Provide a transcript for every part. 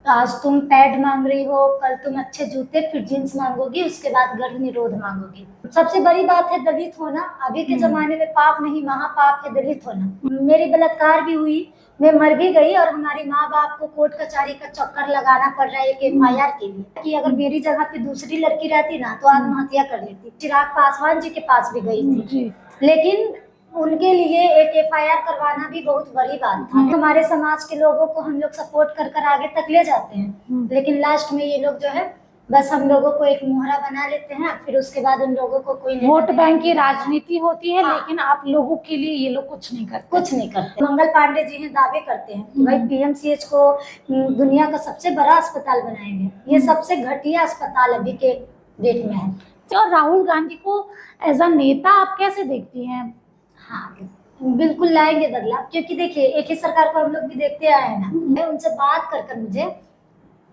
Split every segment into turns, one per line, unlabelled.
आज तुम पैड मांग रही हो, कल तुम अच्छे जूते फिर जींस मांगोगी, उसके बाद गर्भ निरोध मांगोगी। सबसे बड़ी बात है दलित होना। अभी के जमाने में पाप नहीं महापाप है दलित होना। मेरी बलात्कार भी हुई, मैं मर भी गई और हमारे माँ बाप को कोर्ट कचहरी का चक्कर लगाना पड़ रहा है एक FIR के लिए कि अगर मेरी जगह पे दूसरी लड़की रहती ना तो आत्महत्या कर लेती। चिराग पासवान जी के पास भी गई थी, लेकिन उनके लिए एक FIR करवाना भी बहुत बड़ी बात था। हमारे समाज के लोगों को हम लोग सपोर्ट कर कर आगे तक ले जाते हैं, लेकिन लास्ट में ये लोग जो है बस हम लोगों को एक मोहरा बना लेते हैं, फिर उसके बाद उन लोगों को कोई
वोट बैंक की राजनीति होती है। लेकिन आप लोगों के लिए ये लोग कुछ नहीं करते।
मंगल पांडे जी हैं, दावे करते हैं कि भाई PMCH को दुनिया का सबसे बड़ा अस्पताल बनाएंगे। ये सबसे घटिया अस्पताल अभी के डेट में है।
और राहुल गांधी को एज अ नेता आप कैसे देखती हैं?
हाँ, बिल्कुल लाएंगे बदलाव, क्योंकि देखिए एक ही सरकार को हम लोग भी देखते आए हैं ना। मैं उनसे बात कर कर मुझे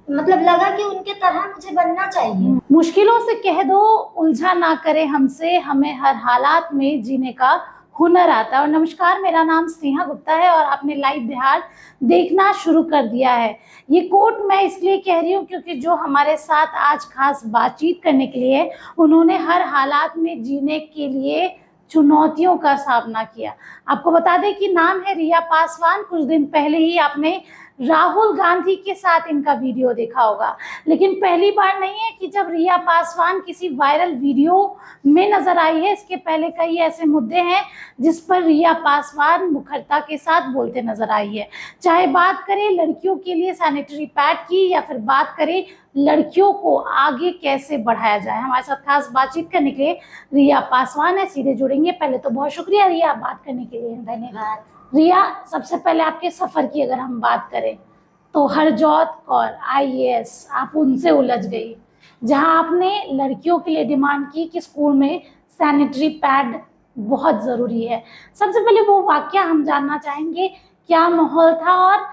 मतलब लगा कि उनके तरह मुझे बनना चाहिए।
मुश्किलों से कह दो उलझा ना करे हमसे, हमें हर हालात में जीने का हुनर आता है। और नमस्कार, मेरा नाम स्नेहा गुप्ता है और आपने लाइव बिहार देखना शुरू कर दिया है। ये कोट मैं इसलिए कह रही हूँ क्योंकि जो हमारे साथ आज खास बातचीत करने के लिए, उन्होंने हर हालात में जीने के लिए चुनौतियों का सामना किया। आपको बता दें कि नाम है रिया पासवान। कुछ दिन पहले ही आपने राहुल गांधी के साथ इनका वीडियो देखा होगा, लेकिन पहली बार नहीं है कि जब रिया पासवान किसी वायरल वीडियो में नजर आई है। इसके पहले कई ऐसे मुद्दे हैं जिस पर रिया पासवान मुखरता के साथ बोलते नजर आई है, चाहे बात करें लड़कियों के लिए सैनिटरी पैड की या फिर बात करें लड़कियों को आगे कैसे बढ़ाया जाए। हमारे साथ खास बातचीत करने के लिए रिया पासवान है, सीधे जुड़ेंगे। पहले तो बहुत शुक्रिया रिया बात करने के लिए।
धन्यवाद।
रिया, सबसे पहले आपके सफ़र की अगर हम बात करें तो हरजोत कौर IAS, आप उनसे उलझ गई, जहां आपने लड़कियों के लिए डिमांड की कि स्कूल में सैनिटरी पैड बहुत ज़रूरी है। सबसे पहले वो वाकया हम जानना चाहेंगे, क्या माहौल था? और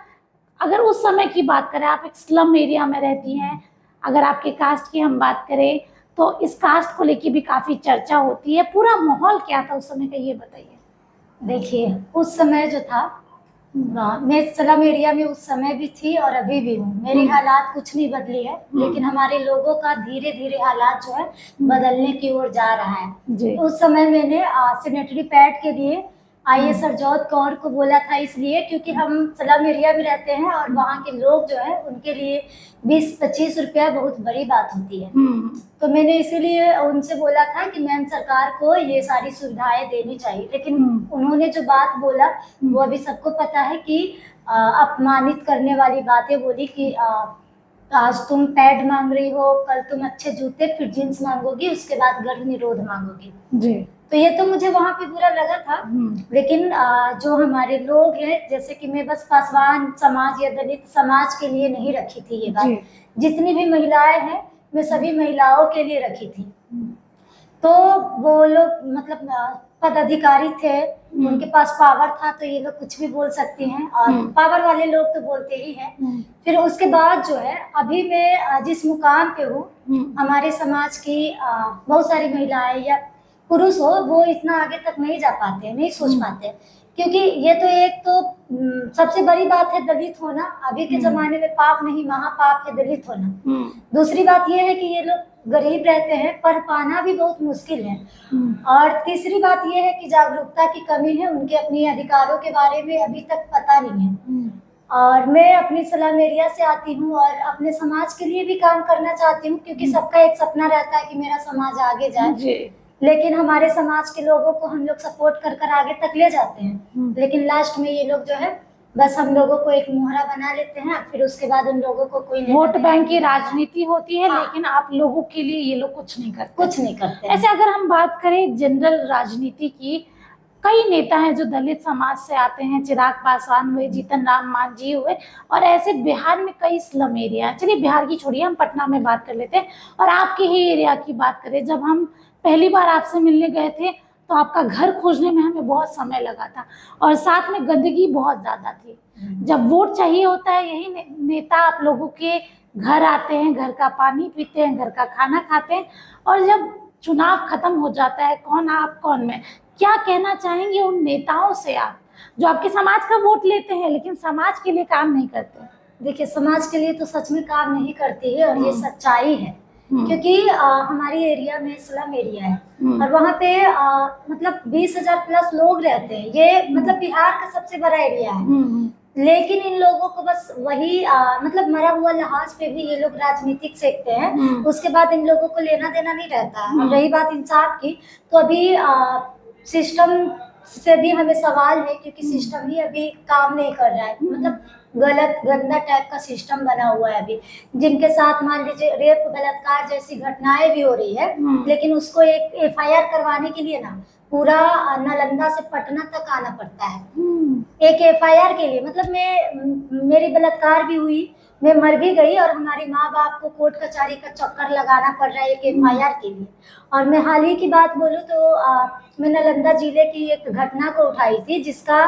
अगर उस समय की बात करें, आप एक स्लम एरिया में रहती हैं, अगर आपके कास्ट की हम बात करें तो इस कास्ट को लेके भी काफ़ी चर्चा होती है। पूरा माहौल क्या था उस समय का, ये बताइए।
देखिए उस समय जो था, मैं स्लम एरिया में उस समय भी थी और अभी भी हूँ। मेरी हालात कुछ नहीं बदली है, लेकिन हमारे लोगों का धीरे धीरे हालात जो है बदलने की ओर जा रहा है। उस समय मैंने सैनिटरी पैड के लिए IAS हरजोत कौर को बोला था, इसलिए क्योंकि हम स्लम एरिया में रहते हैं और वहाँ के लोग जो है उनके लिए 20-25 रुपया बहुत बड़ी बात होती है। तो मैंने इसीलिए उनसे बोला था कि मैम सरकार को ये सारी सुविधाएं देनी चाहिए, लेकिन उन्होंने जो बात बोला वो अभी सबको पता है कि अपमानित करने वाली बातें बोली कि आज तुम पैड मांग रही हो, कल तुम अच्छे जूते फिर जींस मांगोगी, उसके बाद गर्भ निरोध मांगोगी जी। तो ये तो मुझे वहाँ पे बुरा लगा था, लेकिन जो हमारे लोग हैं, जैसे कि मैं बस पासवान समाज या दलित समाज के लिए नहीं रखी थी ये बात, जितनी भी महिलाएं हैं मैं सभी महिलाओं के लिए रखी थी। तो वो लोग मतलब पदाधिकारी थे, उनके पास पावर था, तो ये लोग कुछ भी बोल सकते हैं और पावर वाले लोग तो बोलते ही हैं। फिर उसके बाद जो है अभी मैं जिस मुकाम पे हूँ, हमारे समाज की बहुत सारी महिलाएं या पुरुष हो, वो इतना आगे तक नहीं जा पाते, नहीं सोच पाते, क्योंकि ये तो एक तो सबसे बड़ी बात है दलित होना। अभी के जमाने में पाप नहीं महापाप है दलित होना। दूसरी बात ये है कि ये लोग गरीब रहते हैं, पढ़ पाना भी बहुत मुश्किल है। और तीसरी बात ये है कि जागरूकता की कमी है, उनके अपने अधिकारों के बारे में अभी तक पता नहीं है। और मैं अपनी स्लम एरिया से आती हूँ और अपने समाज के लिए भी काम करना चाहती हूँ, क्योंकि सबका एक सपना रहता है कि मेरा समाज आगे जाए, लेकिन हमारे समाज के लोगों को हम लोग सपोर्ट कर कर आगे तक ले जाते हैं, लेकिन लास्ट में ये लोग जो है बस हम लोगों को एक मोहरा बना लेते हैं, फिर उसके बाद उन लोगों को कोई
वोट बैंक की राजनीति होती है। लेकिन आप लोगों के लिए ये लोग कुछ नहीं करते। ऐसे अगर हम बात करें जनरल राजनीति की, कई नेता हैं जो दलित समाज से आते हैं, चिराग पासवान हुए, जीतन राम मांझी हुए, और ऐसे बिहार में कई स्लम एरिया हैं। चलिए बिहार की छोड़िए, हम पटना में बात कर लेते हैं और आपके ही एरिया की बात करें। जब हम पहली बार आपसे मिलने गए थे तो आपका घर खोजने में हमें बहुत समय लगा था और साथ में गंदगी बहुत ज़्यादा थी। जब वोट चाहिए होता है, यही नेता आप लोगों के घर आते हैं, घर का पानी पीते हैं, घर का खाना खाते हैं, और जब चुनाव खत्म हो जाता है, कौन आप कौन मैं, क्या कहना चाहेंगे उन नेताओं से आप जो आपके समाज का वोट लेते हैं लेकिन समाज के लिए काम नहीं करते?
देखिए समाज के लिए तो सच में काम नहीं करती है, और ये सच्चाई है। क्योंकि हमारी एरिया में स्लम एरिया है, और वहाँ पे मतलब 20,000 प्लस लोग रहते हैं। ये मतलब बिहार का सबसे बड़ा एरिया है, लेकिन इन लोगों को बस वही मतलब मरा हुआ लहाज पे भी ये लोग राजनीतिक सेकते हैं। उसके बाद इन लोगों को लेना देना नहीं रहता है। और रही बात इंसाफ की, तो अभी सिस्टम से भी हमें सवाल है, क्योंकि सिस्टम ही अभी काम नहीं कर रहा है। मतलब गलत गंदा टाइप का सिस्टम बना हुआ है अभी, जिनके साथ मान लीजिए रेप बलात्कार जैसी घटनाएं भी हो रही है, लेकिन उसको एक FIR करवाने के लिए ना पूरा नालंदा से पटना तक आना पड़ता है एक FIR के लिए। मतलब मेरी बलात्कार भी हुई, मैं मर भी गई, और हमारे माँ बाप को कोर्ट कचहरी का चक्कर लगाना पड़ रहा है एक FIR के लिए। और मैं हाल ही की बात बोलूँ तो मैं नालंदा जिले की एक घटना को उठाई थी, जिसका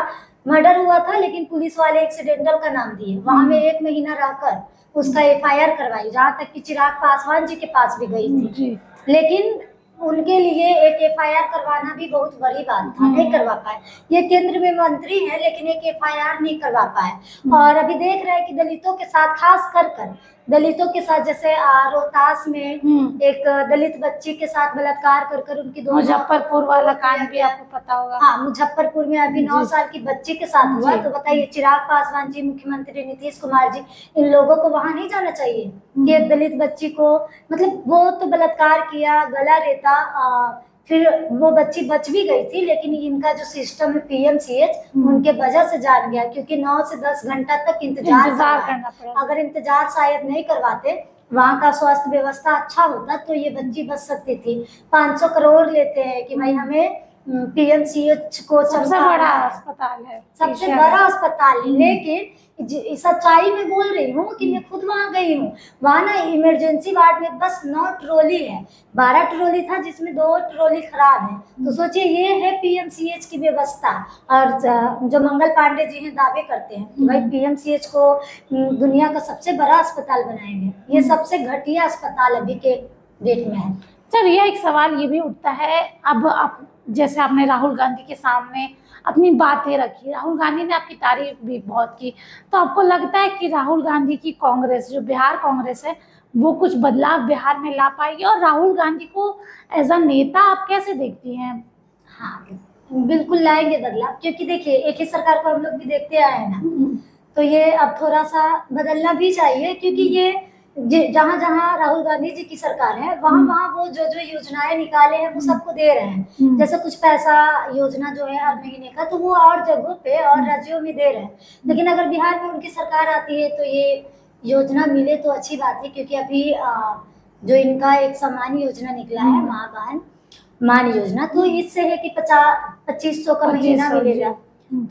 मर्डर हुआ था, लेकिन पुलिस वाले एक्सीडेंटल का नाम दिए। वहां में 1 महीना रहकर उसका FIR करवाई, जहाँ तक कि चिराग पासवान जी के पास भी गई थी। लेकिन उनके लिए एक FIR करवाना भी बहुत बड़ी बात था, नहीं करवा पाए। ये केंद्र में मंत्री है, लेकिन एक FIR नहीं करवा पाए। और अभी देख रहे हैं कि दलितों के साथ, खास कर दलितों के साथ, जैसे रोहतास में एक दलित बच्ची के साथ बलात्कार कर उनकी दो,
मुजफ्फरपुर वाला कांड भी आपको पता होगा।
हाँ, मुजफ्फरपुर में अभी 9 साल की बच्ची के साथ हुआ। तो बताइए, चिराग पासवान जी, मुख्यमंत्री नीतीश कुमार जी, इन लोगों को वहां नहीं जाना चाहिए कि एक दलित बच्ची को, मतलब वो तो बलात्कार किया, गला रेता, फिर वो बच्ची बच भी गई थी, लेकिन इनका जो सिस्टम है PMCH, उनके वजह से जान गया, क्योंकि 9 से 10 घंटा तक इंतजार करना पड़ा। अगर इंतजार शायद नहीं करवाते, वहाँ का स्वास्थ्य व्यवस्था अच्छा होता, तो ये बच्ची बच सकती थी। 500 करोड़ लेते हैं कि भाई हमें PMCH को
सबसे बड़ा अस्पताल है,
सबसे बड़ा अस्पताल है। लेकिन सच्चाई में बोल रही हूँ कि मैं खुद वहाँ गई हूँ। वहाँ ना इमरजेंसी वार्ड में बस 9 ट्रॉली है, 12 ट्रॉली था, जिसमें 2 ट्रॉली खराब है। तो सोचिए, ये है PMCH की व्यवस्था। और जो मंगल पांडे जी हैं दावे करते हैं कि भाई PMCH को दुनिया का सबसे बड़ा अस्पताल बनाएंगे, ये सबसे घटिया अस्पताल अभी के डेट में है।
चलिए, एक सवाल ये भी उठता है, अब आप जैसे आपने राहुल गांधी के सामने अपनी बातें रखी, राहुल गांधी ने आपकी तारीफ भी बहुत की, तो आपको लगता है कि राहुल गांधी की कांग्रेस, जो बिहार कांग्रेस है, वो कुछ बदलाव बिहार में ला पाएगी? और राहुल गांधी को एज अ नेता आप कैसे देखती हैं?
हाँ, बिल्कुल लाएंगे बदलाव, क्योंकि देखिए एक ही सरकार को हम लोग भी देखते आए हैं ना, तो ये अब थोड़ा सा बदलना भी चाहिए। क्योंकि ये जहाँ जहाँ राहुल गांधी जी की सरकार है, वहाँ वहाँ वो जो जो योजनाएं निकाले हैं वो सबको दे रहे हैं। जैसे कुछ पैसा योजना जो है हर महीने का, तो वो और जगहों पे और राज्यों में दे रहे हैं। लेकिन अगर बिहार में उनकी सरकार आती है तो ये योजना मिले तो अच्छी बात है। क्योंकि अभी जो इनका एक सम्मान योजना निकला है, माँ बहन मान योजना, तो इससे है कि 2500 का महीना मिलेगा।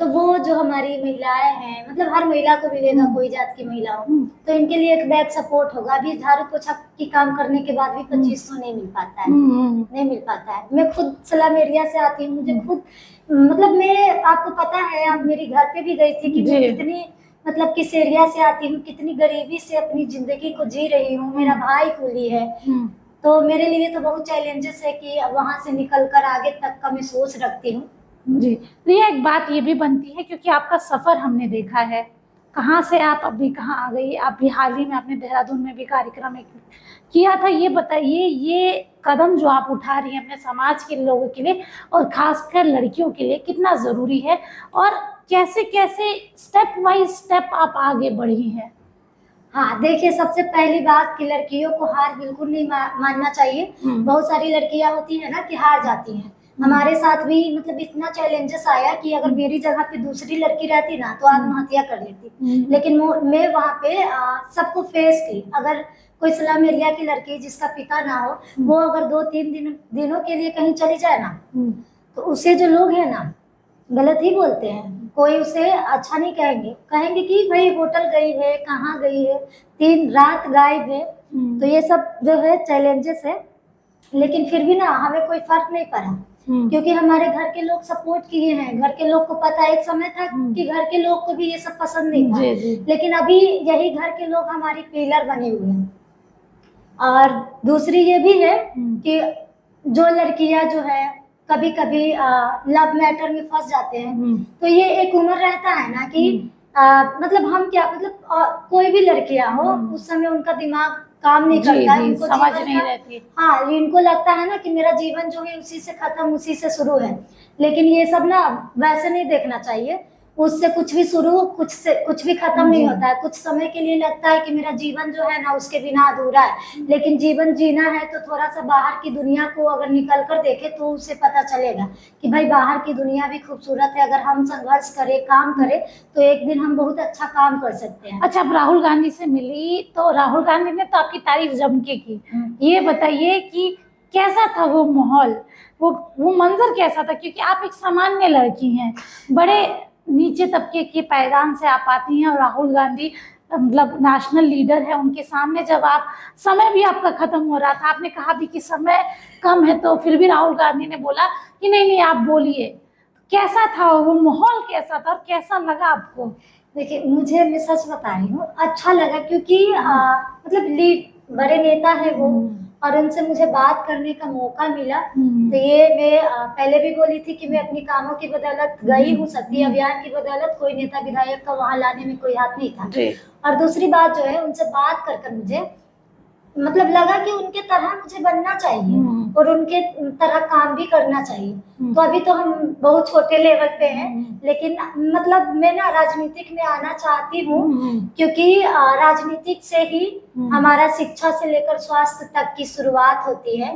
तो वो जो हमारी महिलाएं हैं, मतलब हर महिला को मिलेगा, कोई जात की महिला हो, तो इनके लिए एक बैक सपोर्ट होगा। अभी झाड़ू पोछा की काम करने के बाद भी 2500 नहीं मिल पाता है, नहीं मिल पाता है। मैं खुद सलाम एरिया से आती हूँ, मुझे खुद मतलब मैं, आपको पता है, आप मेरी घर पे भी गई थी कि मैं कितनी मतलब किस एरिया से आती हूँ, कितनी गरीबी से अपनी जिंदगी को जी रही हूँ। मेरा भाई कूली है, तो मेरे लिए तो बहुत चैलेंजेस है कि वहाँ से निकल कर आगे तक का मैं सोच रखती हूँ।
जी, रिया, एक बात ये भी बनती है, क्योंकि आपका सफ़र हमने देखा है, कहाँ से आप अभी कहाँ आ गई। आप भी हाल ही में आपने देहरादून में भी कार्यक्रम एक किया था। ये बताइए, ये कदम जो आप उठा रही हैं अपने समाज के लोगों के लिए और खासकर लड़कियों के लिए, कितना ज़रूरी है, और कैसे कैसे स्टेप बाय स्टेप आप आगे बढ़ी हैं?
हाँ, देखिए, सबसे पहली बात कि लड़कियों को हार बिल्कुल नहीं मानना चाहिए। बहुत सारी लड़कियां होती है ना कि हार जाती हैं। हमारे साथ भी मतलब इतना चैलेंजेस आया कि अगर मेरी जगह पे दूसरी लड़की रहती ना तो आत्महत्या कर लेती। लेकिन मैं वहाँ पे सबको फेस की। अगर कोई स्लम एरिया की लड़की जिसका पिता ना हो, वो अगर 2-3 दिनों के लिए कहीं चली जाए ना, तो उसे जो लोग है ना गलत ही बोलते हैं। कोई उसे अच्छा नहीं कहेंगे कि भाई होटल गई है, कहाँ गई है, 3 रात गायब है। तो ये सब जो है चैलेंजेस है। लेकिन फिर भी ना हमें कोई फर्क नहीं पड़ा, क्योंकि हमारे घर के लोग सपोर्ट किए हैं। घर के लोग को पता, एक समय था कि घर के लोग को भी ये सब पसंद नहीं था, लेकिन अभी यही घर के लोग हमारी पिलर बने हुए हैं। और दूसरी ये भी है कि जो लड़कियां जो है कभी कभी लव मैटर में फंस जाते हैं, तो ये एक उम्र रहता है ना कि मतलब हम क्या मतलब कोई भी लड़कियां हो उस समय उनका दिमाग काम नहीं
जी
करता है,
जी,
उनको
समझ
जीवन
नहीं
का
रहती।
हाँ इनको लगता है ना कि मेरा जीवन जो है उसी से खत्म उसी से शुरू है। लेकिन ये सब ना वैसे नहीं देखना चाहिए, उससे कुछ भी शुरू कुछ से कुछ भी खत्म नहीं
जी।
होता है। कुछ समय के लिए लगता है कि मेरा जीवन जो है ना उसके बिना अधूरा है, लेकिन जीवन जीना है तो थोड़ा सा बाहर की दुनिया को अगर निकल कर देखे तो उसे पता चलेगा कि भाई बाहर की दुनिया भी खूबसूरत है। अगर हम संघर्ष करें काम करें तो एक दिन हम बहुत अच्छा काम कर सकते हैं।
अच्छा, अब राहुल गांधी से मिली तो राहुल गांधी ने तो आपकी तारीफ जम के की। ये बताइए कि कैसा था वो माहौल, वो मंजर कैसा था, क्योंकि आप एक सामान्य लड़की हैं, बड़े नीचे तबके के पायदान से आप आती हैं और राहुल गांधी मतलब नेशनल लीडर है, उनके सामने जब आप, समय भी आपका खत्म हो रहा था, आपने कहा भी कि समय कम है, तो फिर भी राहुल गांधी ने बोला कि नहीं नहीं आप बोलिए। कैसा था वो माहौल, कैसा था और कैसा लगा आपको?
देखिए मुझे, मैं सच बता रही हूँ, अच्छा लगा क्योंकि मतलब लीड बड़े नेता है वो और उनसे मुझे बात करने का मौका मिला। तो ये मैं पहले भी बोली थी कि मैं अपनी कामों की बदौलत गई हूँ, शक्ति अभियान की बदौलत, कोई नेता विधायक का वहां लाने में कोई हाथ नहीं था। और दूसरी बात जो है उनसे बात कर कर मुझे मतलब लगा कि उनके तरह मुझे बनना चाहिए और उनके तरह काम भी करना चाहिए। तो अभी तो हम बहुत छोटे लेवल पे हैं, लेकिन मतलब मैं ना राजनीतिक में आना चाहती हूँ क्योंकि राजनीतिक से ही हमारा शिक्षा से लेकर स्वास्थ्य तक की शुरुआत होती है।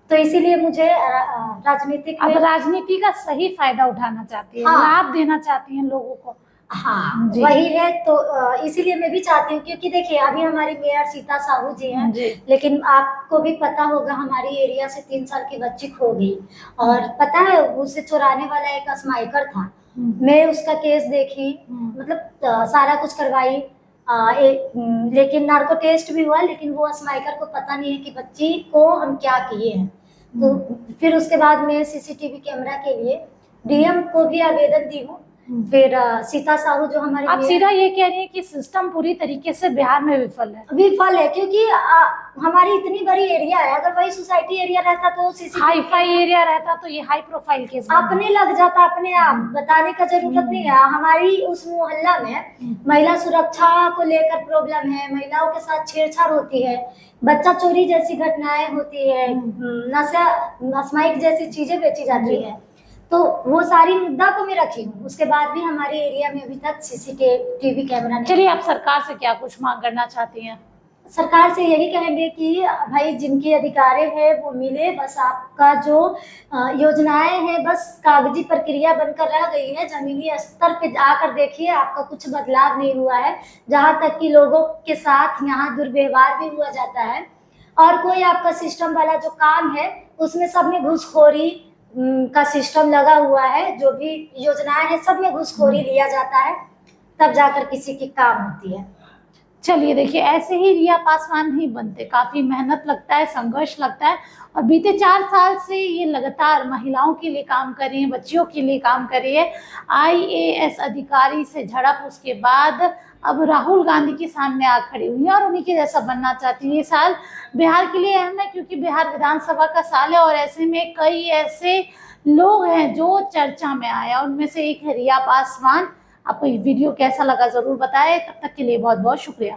तो इसीलिए मुझे राजनीतिक में,
अब राजनीति का सही फायदा उठाना चाहती है, लाभ देना चाहती हैं लोगों को।
हाँ वही है। तो इसीलिए मैं भी चाहती हूँ क्योंकि देखिए अभी हमारी मेयर सीता साहू जी हैं, लेकिन आपको भी पता होगा हमारी एरिया से 3 साल की बच्ची खो गई और पता है उसे चुराने वाला एक अस्माइकर था। मैं उसका केस देखी, मतलब सारा कुछ करवाई, लेकिन नार्को टेस्ट भी हुआ, लेकिन वो अस्माइकर को पता नहीं है कि बच्ची को हम क्या किए हैं। तो फिर उसके बाद मैं सीसीटीवी कैमरा के लिए डीएम को भी आवेदन दी हूँ। फिर सीता साहू जो हमारी,
आप सीधा ये कह रही है कि सिस्टम पूरी तरीके से बिहार में विफल है
क्योंकि हमारी इतनी बड़ी एरिया है, अगर वही सोसाइटी एरिया रहता तो
हाई फाई एरिया रहता तो ये हाई प्रोफाइल केस
अपने लग जाता, अपने आप बताने का जरूरत नहीं है। हमारी उस मोहल्ला में महिला सुरक्षा को लेकर प्रॉब्लम है, महिलाओं के साथ छेड़छाड़ होती है, बच्चा चोरी जैसी घटनाएं होती है, नशा स्माइक जैसी चीजें बेची जाती है। तो वो सारी मुद्दा को मैं रखी हूँ। उसके बाद भी हमारे एरिया में अभी तक सीसीटीवी कैमरा नहीं।
चलिए, आप सरकार से क्या कुछ मांग करना चाहती हैं?
सरकार से यही कहेंगे कि भाई जिनकी अधिकार है वो मिले, बस आपका जो योजनाएं हैं बस कागजी प्रक्रिया बनकर रह गई है, जमीनी स्तर पे आकर देखिए आपका कुछ बदलाव नहीं हुआ है। जहाँ तक कि लोगों के साथ यहाँ दुर्व्यवहार भी हुआ जाता है और कोई आपका सिस्टम वाला जो काम है उसमें सब में घूसखोरी का सिस्टम लगा हुआ है। जो भी योजनाएं हैं सब में घूसखोरी लिया जाता है, तब जाकर किसी की काम होती है।
चलिए देखिए, ऐसे ही रिया पासवान नहीं बनते, काफ़ी मेहनत लगता है, संघर्ष लगता है और बीते 4 साल से ये लगातार महिलाओं के लिए काम कर रही है, बच्चियों के लिए काम कर रही है। IAS अधिकारी से झड़प, उसके बाद अब राहुल गांधी के सामने आ खड़ी हुई है और उन्हीं के जैसा बनना चाहती है। ये साल बिहार के लिए अहम है क्योंकि बिहार विधानसभा का साल है और ऐसे में कई ऐसे लोग हैं जो चर्चा में आए, उनमें से एक है रिया पासवान। आपको ये वीडियो कैसा लगा ज़रूर बताएं। तब तक के लिए बहुत बहुत शुक्रिया।